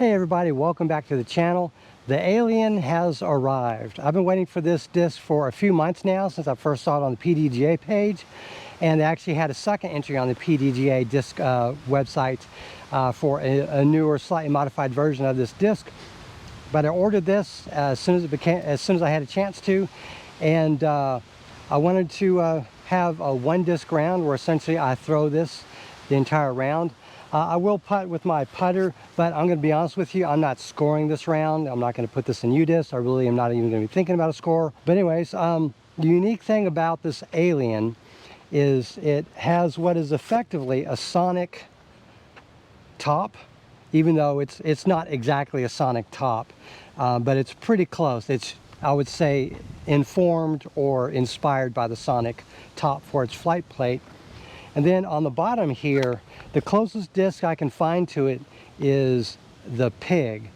Hey everybody, welcome back to the channel. The Alien has arrived. I've been waiting for this disc for a few months now, since I first saw it on the PDGA page, and they actually had a second entry on the PDGA disc website for a newer, slightly modified version of this disc. But I ordered this as soon as I had a chance to, and I wanted to have a one disc round where essentially I throw this the entire round. I will putt with my putter, but I'm going to be honest with you, I'm not scoring this round. I'm not going to put this in U-disc. I really am not even going to be thinking about a score. But anyways, the unique thing about this Alien is it has what is effectively a sonic top, even though it's not exactly a sonic top, but it's pretty close. It's, I would say, informed or inspired by the sonic top for its flight plate. And then on the bottom here, the closest disc I can find to it is the Pig,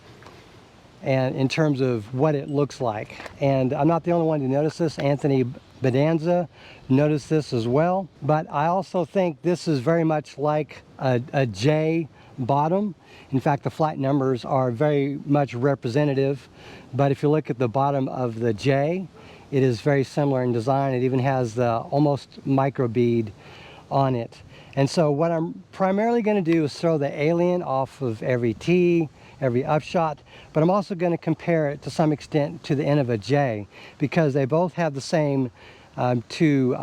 and in terms of what it looks like. And I'm not the only one to notice this. Anthony Bedanza noticed this as well. But I also think this is very much like a Jay bottom. In fact, the flight numbers are very much representative. But if you look at the bottom of the Jay, it is very similar in design. It even has the almost micro bead on it. And so what I'm primarily going to do is throw the Alien off of every tee, every upshot, but I'm also going to compare it to some extent to the Innova Jay, because they both have the same two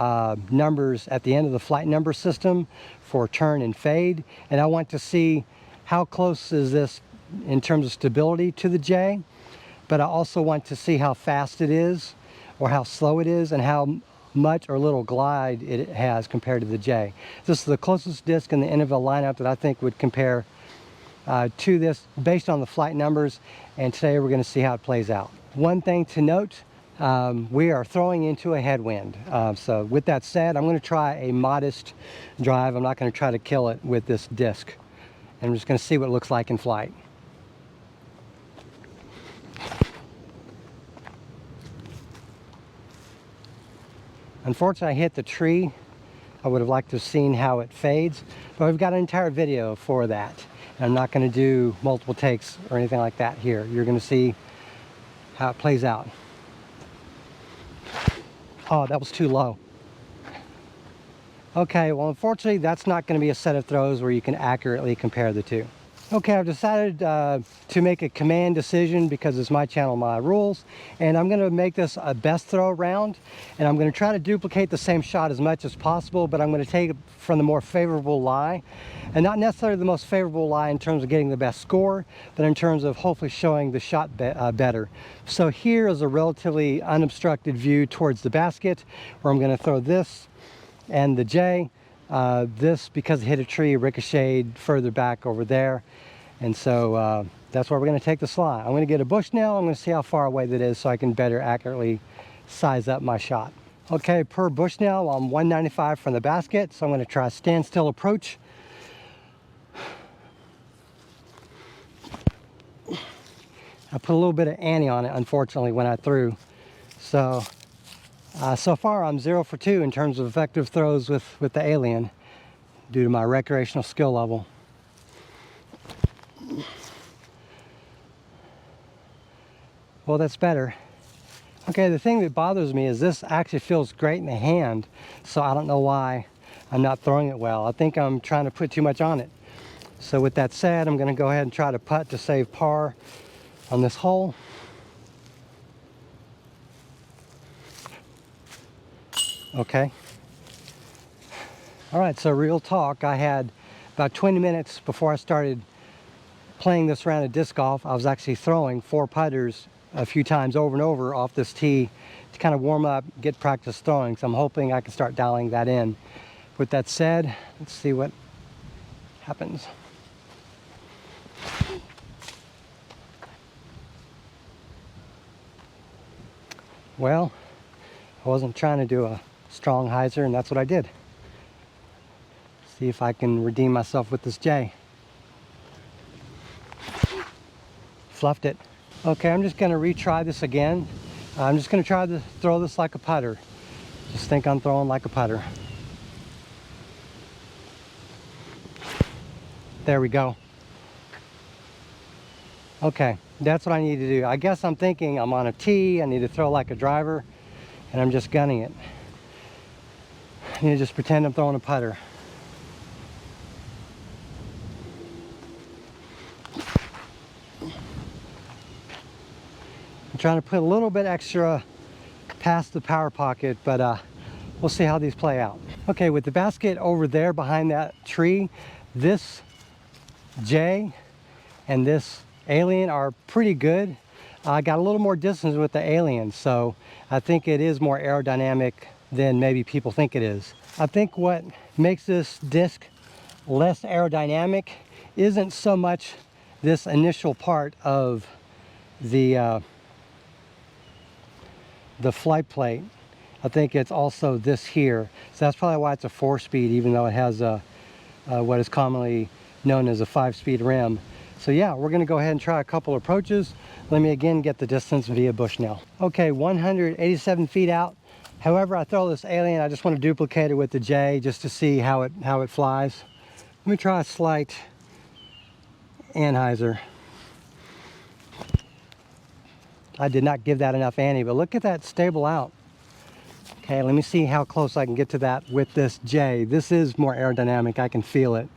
numbers at the end of the flight number system for turn and fade, and I want to see how close is this in terms of stability to the Jay, but I also want to see how fast it is or how slow it is and how much or little glide it has compared to the Jay. This is the closest disc in the Innova lineup that I think would compare to this based on the flight numbers, and today we're going to see how it plays out. One thing to note, we are throwing into a headwind. So with that said, I'm going to try a modest drive. I'm not going to try to kill it with this disc. And I'm just going to see what it looks like in flight. Unfortunately, I hit the tree. I would have liked to have seen how it fades, but we've got an entire video for that. And I'm not going to do multiple takes or anything like that here. You're going to see how it plays out. Oh, that was too low. Okay, well, unfortunately, that's not going to be a set of throws where you can accurately compare the two. Okay, I've decided to make a command decision because it's my channel, my rules, and I'm going to make this a best throw round, and I'm going to try to duplicate the same shot as much as possible, but I'm going to take it from the more favorable lie, and not necessarily the most favorable lie in terms of getting the best score, but in terms of hopefully showing the shot better. So here is a relatively unobstructed view towards the basket, where I'm going to throw this and the Jay. This, because it hit a tree, ricocheted further back over there, and so that's where we're going to take the slide. I'm going to get a Bushnell. I'm going to see how far away that is so I can better accurately size up my shot. Okay, per Bushnell, I'm 195 from the basket, so I'm going to try a standstill approach. I put a little bit of ante on it, unfortunately, when I threw. So so far I'm 0 for 2 in terms of effective throws with the Alien due to my recreational skill level. Well, that's better. Okay, the thing that bothers me is this actually feels great in the hand, so I don't know why I'm not throwing it well. I think I'm trying to put too much on it. So with that said, I'm going to go ahead and try to putt to save par on this hole. Okay. All right, so real talk, I had about 20 minutes before I started playing this round of disc golf. I was actually throwing 4 putters a few times over and over off this tee to kind of warm up, get practice throwing. So I'm hoping I can start dialing that in. With that said, let's see what happens. Well, I wasn't trying to do a strong hyzer, and that's what I did. See if I can redeem myself with this Jay. Fluffed it. Okay, I'm just going to retry this again. I'm just going to try to throw this like a putter. Just think I'm throwing like a putter. There we go. Okay, that's what I need to do. I guess I'm thinking I'm on a tee, I need to throw like a driver, and I'm just gunning it. I need to just pretend I'm throwing a putter. I'm trying to put a little bit extra past the power pocket, but we'll see how these play out. Okay, with the basket over there behind that tree, this Jay and this Alien are pretty good. I got a little more distance with the Alien, so I think it is more aerodynamic than maybe people think it is. I think what makes this disc less aerodynamic isn't so much this initial part of the flight plate. I think it's also this here. So that's probably why it's a 4-speed, even though it has a what is commonly known as a 5-speed rim. So yeah, we're gonna go ahead and try a couple approaches. Let me again get the distance via Bushnell. Okay, 187 feet out. However, I throw this Alien, I just want to duplicate it with the Jay just to see how it flies. Let me try a slight anhyzer. I did not give that enough ante, but look at that stable out. Okay, let me see how close I can get to that with this Jay. This is more aerodynamic, I can feel it,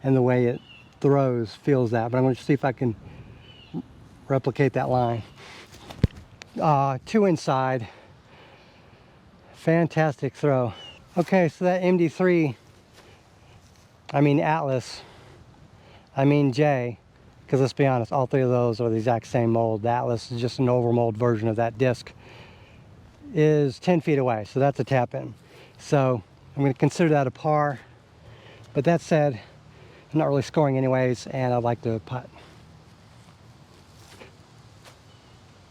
and the way it throws feels that, but I'm going to see if I can replicate that line. 2 inside. Fantastic throw. Okay, so that MD3, I mean Atlas, I mean Jay, because let's be honest, all 3 of those are the exact same mold. The Atlas is just an overmold version of that disc, is 10 feet away, so that's a tap in. So I'm going to consider that a par, but that said, I'm not really scoring anyways, and I'd like to putt.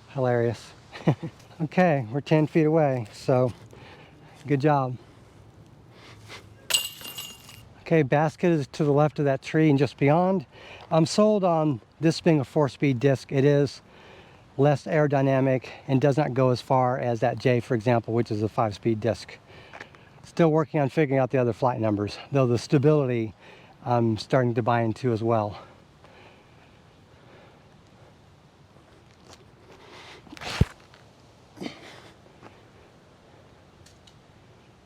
Hilarious. Okay, we're 10 feet away, so good job. Okay, basket is to the left of that tree and just beyond. I'm sold on this being a 4-speed disc. It is less aerodynamic and does not go as far as that Jay, for example, which is a 5-speed disc. Still working on figuring out the other flight numbers, though the stability I'm starting to buy into as well.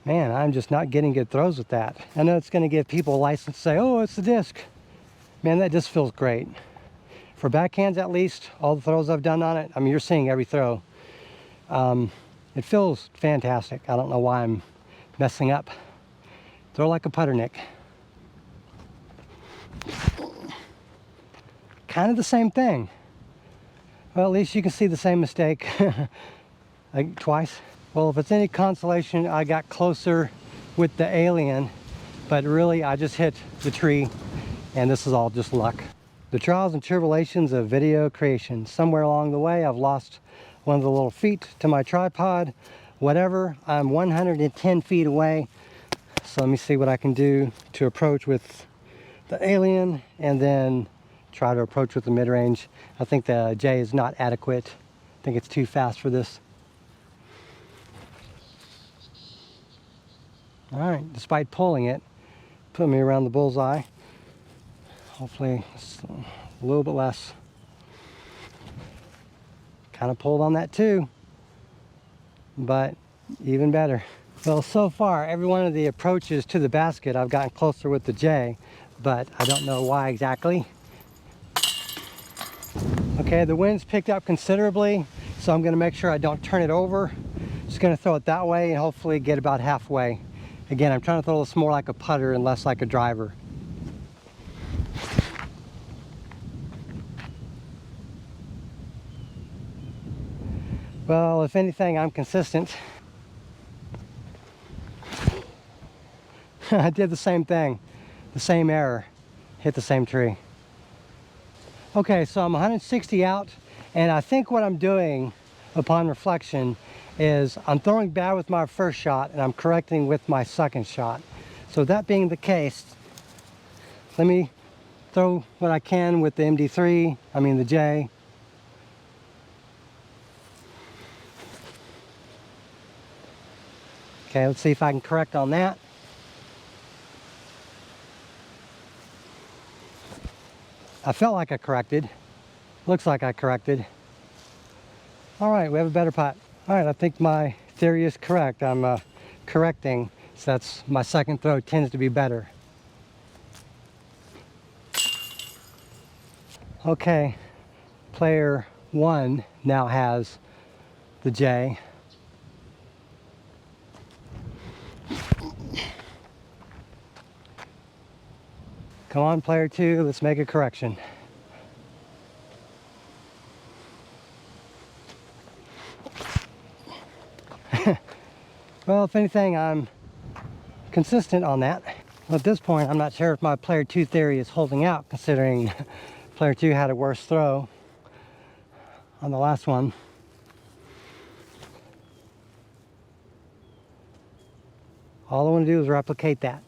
Man, I'm just not getting good throws with that. I know it's going to give people a license to say, oh, it's the disc. Man, that just feels great. For backhands at least, all the throws I've done on it, I mean, you're seeing every throw. It feels fantastic. I don't know why I'm messing up. Throw like a putter, Nick. Kind of the same thing. Well, at least you can see the same mistake like twice. Well, if it's any consolation, I got closer with the Alien, but really I just hit the tree, and this is all just luck. The trials and tribulations of video creation. Somewhere along the way, I've lost one of the little feet to my tripod. Whatever, I'm 110 feet away. So let me see what I can do to approach with the Alien, and then try to approach with the mid-range. I think the Jay is not adequate. I think it's too fast for this. All right, despite pulling it, put me around the bullseye. Hopefully it's a little bit less. Kind of pulled on that too, but even better. Well, so far, every one of the approaches to the basket, I've gotten closer with the Jay, but I don't know why exactly. Okay, the wind's picked up considerably, so I'm gonna make sure I don't turn it over. Just gonna throw it that way and hopefully get about halfway. Again, I'm trying to throw this more like a putter and less like a driver. Well, if anything, I'm consistent. I did the same thing, the same error, hit the same tree. Okay, so I'm 160 out, and I think what I'm doing upon reflection is I'm throwing bad with my first shot and I'm correcting with my second shot. So that being the case, let me throw what I can with the MD3, I mean the Jay. Okay, let's see if I can correct on that. I felt like I corrected. Looks like I corrected. All right, we have a better putt. All right, I think my theory is correct. I'm correcting, so that's my second throw tends to be better. Okay, player 1 now has the Jay. Come on, player 2, let's make a correction. Well, if anything, I'm consistent on that. Well, at this point, I'm not sure if my player 2 theory is holding out, considering player 2 had a worse throw on the last one. All I want to do is replicate that.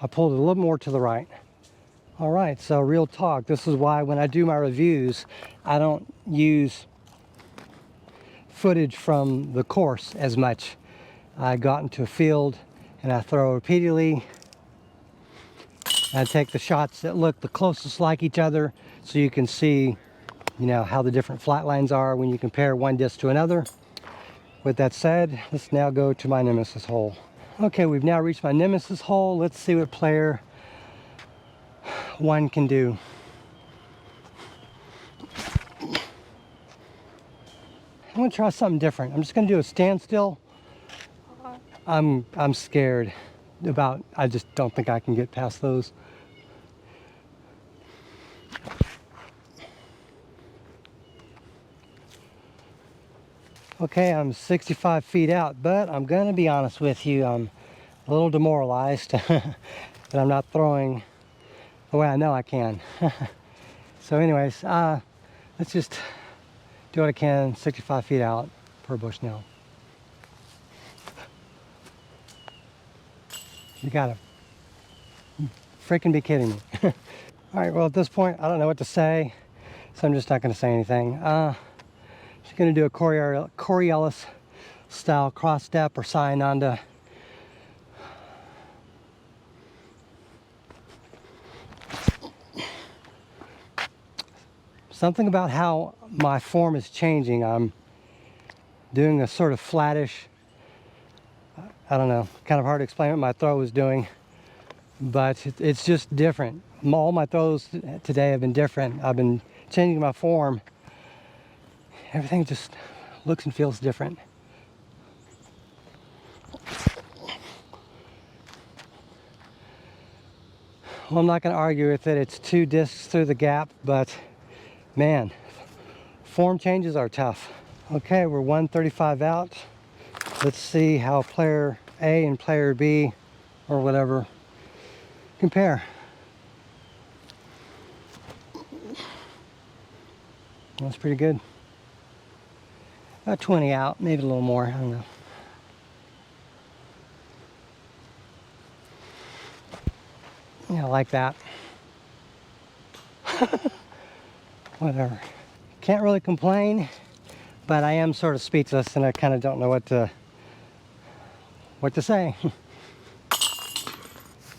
I pulled it a little more to the right. All right, so real talk. This is why when I do my reviews, I don't use footage from the course as much. I got into a field and I throw repeatedly. I take the shots that look the closest like each other so you can see, you know, how the different flat lines are when you compare one disc to another. With that said, let's now go to my nemesis hole. Okay, we've now reached my nemesis hole. Let's see what player 1 can do. I'm gonna try something different. I'm just gonna do a standstill. I'm scared about, I just don't think I can get past those. Okay, I'm 65 feet out, but I'm gonna be honest with you, I'm a little demoralized that I'm not throwing the way I know I can. So anyways, let's just do what I can, 65 feet out per bush now. You gotta freaking be kidding me. All right, well at this point, I don't know what to say, so I'm just not gonna say anything. Just gonna do a Coriolis style cross step or Cyananda. Something about how my form is changing. I'm doing a sort of flattish, I don't know, kind of hard to explain what my throw was doing, but it's just different. All my throws today have been different. I've been changing my form. Everything just looks and feels different. Well, I'm not going to argue with it. It's 2 discs through the gap, but man, form changes are tough. Okay, we're 135 out. Let's see how player A and player B, or whatever, compare. That's pretty good. About 20 out, maybe a little more, I don't know. Yeah, I like that. Whatever. Can't really complain, but I am sort of speechless and I kind of don't know what to say.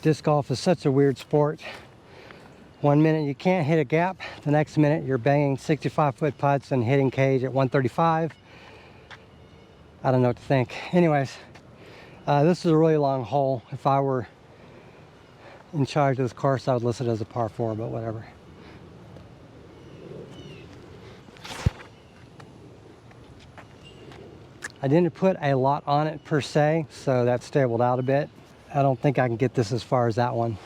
Disc golf is such a weird sport. One minute you can't hit a gap, the next minute you're banging 65-foot putts and hitting cage at 135. I don't know what to think. Anyways, this is a really long hole. If I were in charge of this course, I would list it as a par 4, but whatever. I didn't put a lot on it per se, so that stabled out a bit. I don't think I can get this as far as that one.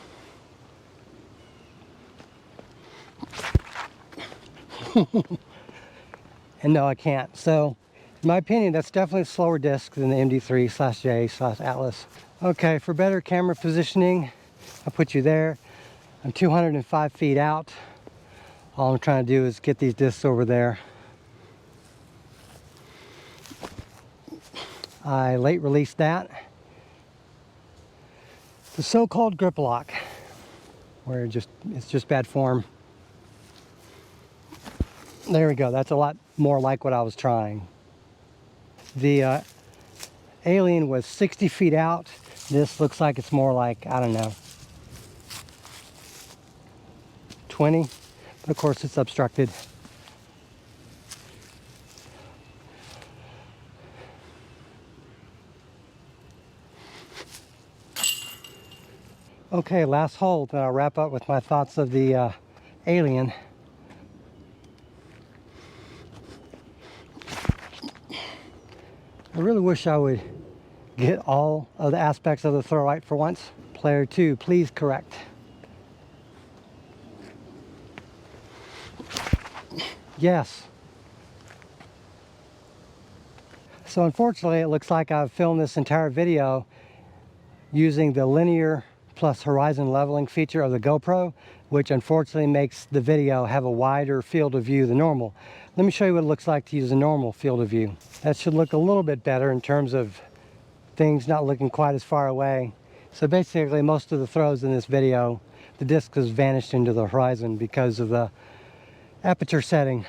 And no, I can't. So, in my opinion, that's definitely a slower disc than the MD3/J/Atlas. Okay, for better camera positioning, I'll put you there. I'm 205 feet out. All I'm trying to do is get these discs over there. I late released that. The so-called grip lock, where it's just bad form. There we go. That's a lot more like what I was trying. The Alien was 60 feet out. This looks like it's more like, I don't know, 20, but of course it's obstructed. Okay, last hole, then I'll wrap up with my thoughts of the Alien. I really wish I would get all of the aspects of the throw right for once. Player 2, please correct. Yes. So unfortunately, it looks like I've filmed this entire video using the linear plus horizon leveling feature of the GoPro, which unfortunately makes the video have a wider field of view than normal. Let me show you what it looks like to use a normal field of view. That should look a little bit better in terms of things not looking quite as far away. So basically, most of the throws in this video, the disc has vanished into the horizon because of the aperture setting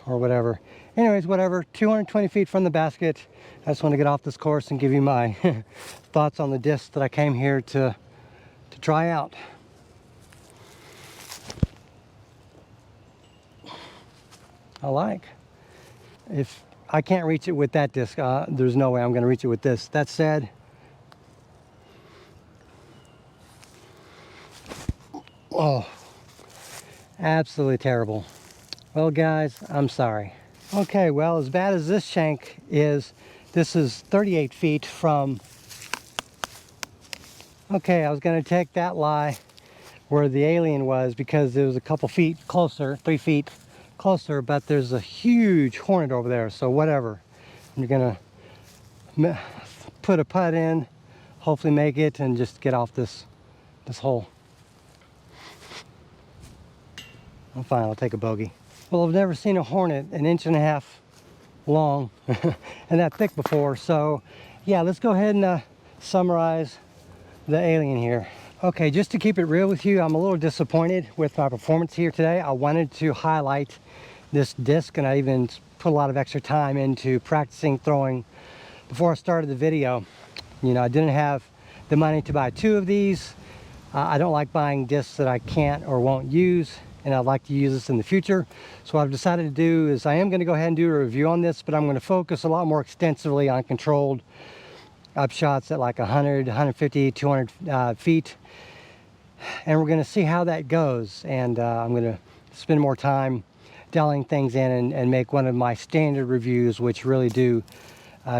or whatever. Anyways, whatever, 220 feet from the basket. I just want to get off this course and give you my thoughts on the disc that I came here to try out. I like. If I can't reach it with that disc, there's no way I'm going to reach it with this. That said, oh, absolutely terrible. Well guys, I'm sorry. Okay, well, as bad as this shank is, this is 38 feet from... Okay, I was going to take that lie where the Alien was because it was a couple feet closer, 3 feet closer, but there's a huge hornet over there, so whatever. You're going to put a putt in, hopefully make it, and just get off this hole. I'm fine, I'll take a bogey. Well, I've never seen a hornet 1.5 inches long and that thick before, so yeah, let's go ahead and summarize the Alien here. Okay, just to keep it real with you, I'm a little disappointed with my performance here today. I wanted to highlight this disc, and I even put a lot of extra time into practicing throwing before I started the video. You know, I didn't have the money to buy 2 of these. I don't like buying discs that I can't or won't use, and I'd like to use this in the future. So what I've decided to do is I am going to go ahead and do a review on this, but I'm going to focus a lot more extensively on controlled upshots at like 100, 150, 200 feet. And we're going to see how that goes. And I'm going to spend more time dialing things in and make one of my standard reviews, which really do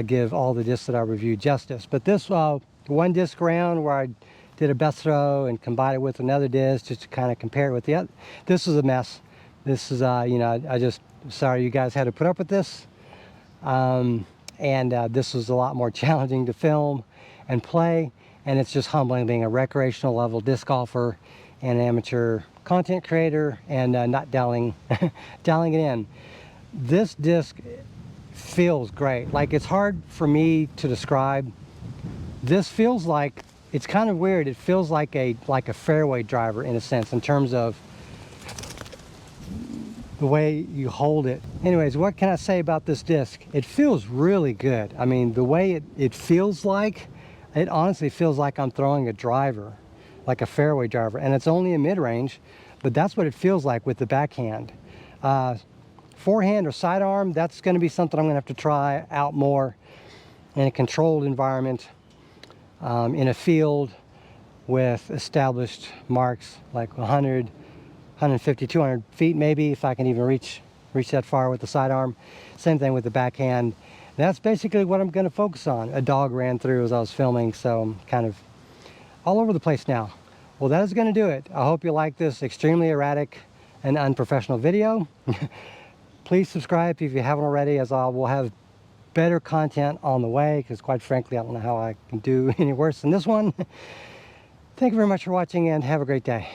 give all the discs that I reviewed justice. But this one disc round where I did a best throw and combined it with another disc just to kind of compare it with the other, this is a mess. This is, you know, I just, sorry you guys had to put up with this. This was a lot more challenging to film and play, and it's just humbling being a recreational level disc golfer and amateur content creator and not dialing dialing it in. This disc feels great. Like, it's hard for me to describe. This feels like, it's kind of weird, it feels like a fairway driver in a sense, in terms of the way you hold it. Anyways, what can I say about this disc? It feels really good. I mean, the way it feels like, it honestly feels like I'm throwing a driver, like a fairway driver, and it's only a mid-range, but that's what it feels like with the backhand. Forehand or sidearm, that's going to be something I'm going to have to try out more in a controlled environment, in a field with established marks like 100, 150, 200 feet maybe, if I can even reach that far with the sidearm. Same thing with the backhand. That's basically what I'm going to focus on. A dog ran through as I was filming, so I'm kind of all over the place now. Well, that is going to do it. I hope you like this extremely erratic and unprofessional video. Please subscribe if you haven't already, as I will have better content on the way, because quite frankly, I don't know how I can do any worse than this one. Thank you very much for watching, and have a great day.